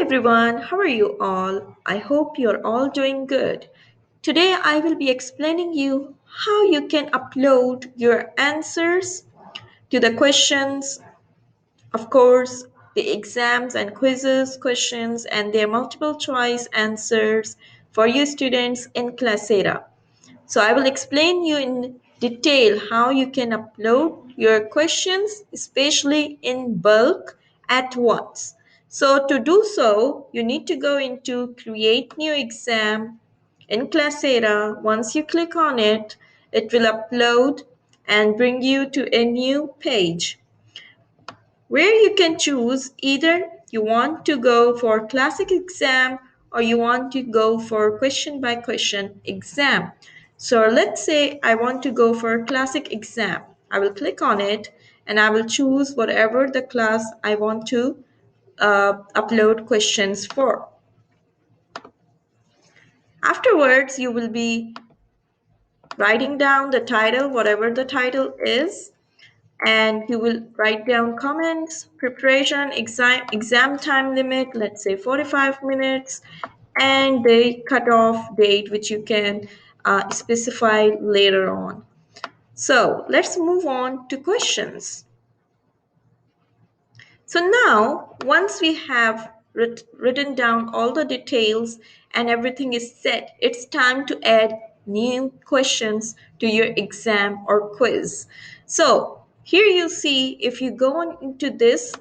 everyone, how are you all? I hope you're all doing good. Today I will be explaining you how you can upload your answers to the questions, of course, the exams and quizzes questions and their multiple choice answers for you students in Classera. So I will explain you in detail how you can upload your questions, especially in bulk at once. So to do so, you need to go into Create New Exam in Classera. Once you click on it, it will upload and bring you to a new page where you can choose either you want to go for classic exam or you want to go for question by question exam. So let's say I want to go for classic exam. I will click on it and I will choose whatever the class I want to upload questions for. Afterwards, you will be writing down the title, whatever the title is, and you will write down comments, preparation, exam time limit, let's say 45 minutes, and the cutoff date, which you can specify later on. So let's move on to questions. So now, once we have written down all the details and everything is set, it's time to add new questions to your exam or quiz. So here you see, if you go on into this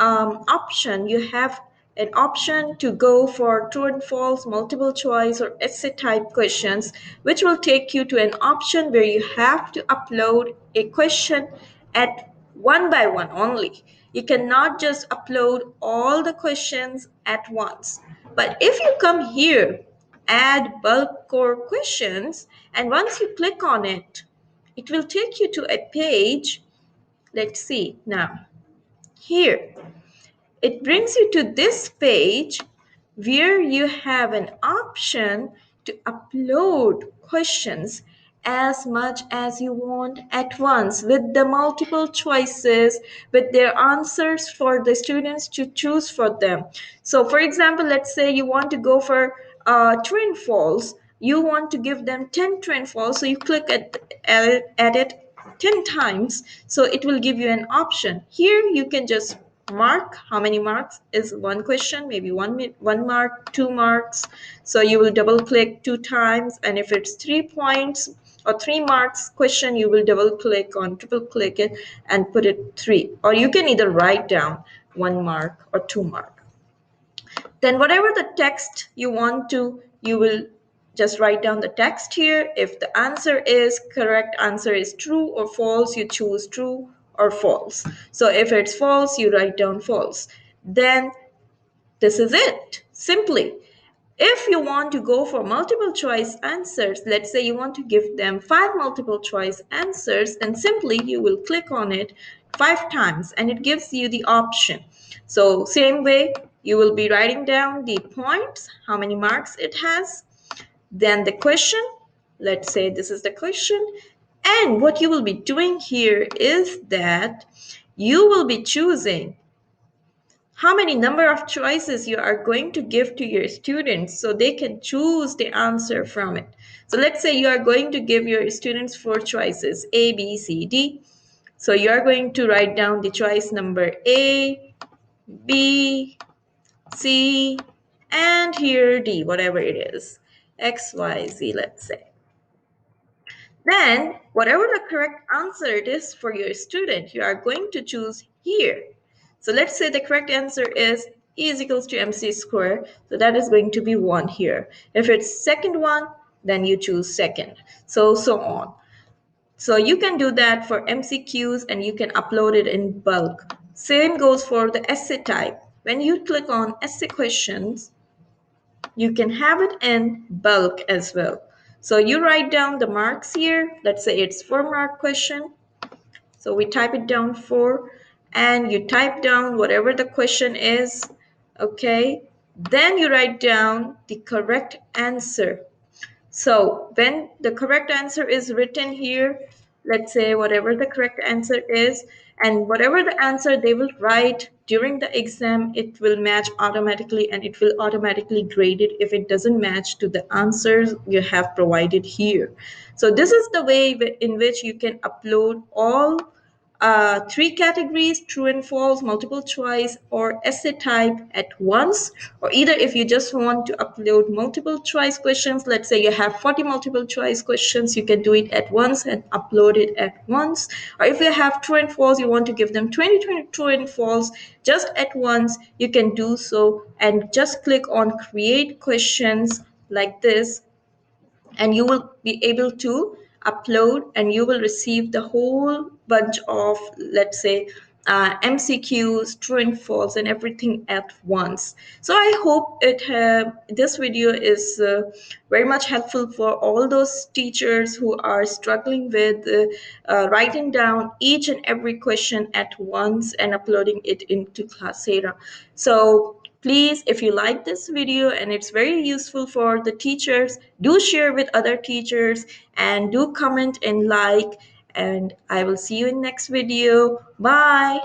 option, you have an option to go for true and false, multiple choice, or essay type questions, which will take you to an option where you have to upload a question at one by one only. You cannot just upload all the questions at once. But if you come here, add bulk core questions, and once you click on it, it will take you to a page. Let's see now. Here, it brings you to this page where you have an option to upload questions as much as you want at once with the multiple choices, with their answers for the students to choose for them. So for example, let's say you want to go for true and false. You want to give them 10 true and false, so you click at it 10 times, so it will give you an option. Here you can just mark how many marks is one question, maybe one mark, 2 marks. So you will double click 2 times, and if it's 3 points or 3 marks question, you will double click on triple click it and put it 3, or you can either write down 1 mark or 2 mark. Then whatever the text you want to, you will just write down the text here. If the answer is correct, answer is true or false, you choose true or false. So if it's false, you write down false. Then this is it, simply. If you want to go for multiple choice answers, let's say you want to give them 5 multiple choice answers, then simply you will click on it 5 times and it gives you the option. So same way, you will be writing down the points, how many marks it has, then the question, let's say this is the question, and what you will be doing here is that you will be choosing how many number of choices you are going to give to your students so they can choose the answer from it. So let's say you are going to give your students 4 choices, A, B, C, D. So you are going to write down the choice number A, B, C, and here D, whatever it is, X, Y, Z, let's say. Then, whatever the correct answer it is for your student, you are going to choose here. So let's say the correct answer is E is equals to MC square. So that is going to be 1 here. If it's second one, then you choose second. So on. So you can do that for MCQs and you can upload it in bulk. Same goes for the essay type. When you click on essay questions, you can have it in bulk as well. So you write down the marks here. Let's say it's 4 mark question. So we type it down 4 and you type down whatever the question is. Okay. Then you write down the correct answer. So when the correct answer is written here, let's say whatever the correct answer is, and whatever the answer they will write during the exam, it will match automatically, and it will automatically grade it if it doesn't match to the answers you have provided here. So this is the way in which you can upload all three categories: true and false, multiple choice, or essay type at once. Or either if you just want to upload multiple choice questions, let's say you have 40 multiple choice questions, you can do it at once and upload it at once. Or if you have true and false, you want to give them 20 true and false just at once, you can do so and just click on create questions like this, and you will be able to upload, and you will receive the whole bunch of, let's say, MCQs, true and false, and everything at once. So I hope this video is very much helpful for all those teachers who are struggling with writing down each and every question at once and uploading it into Classera. So please, if you like this video and it's very useful for the teachers, do share with other teachers and do comment and like. And I will see you in next video. Bye.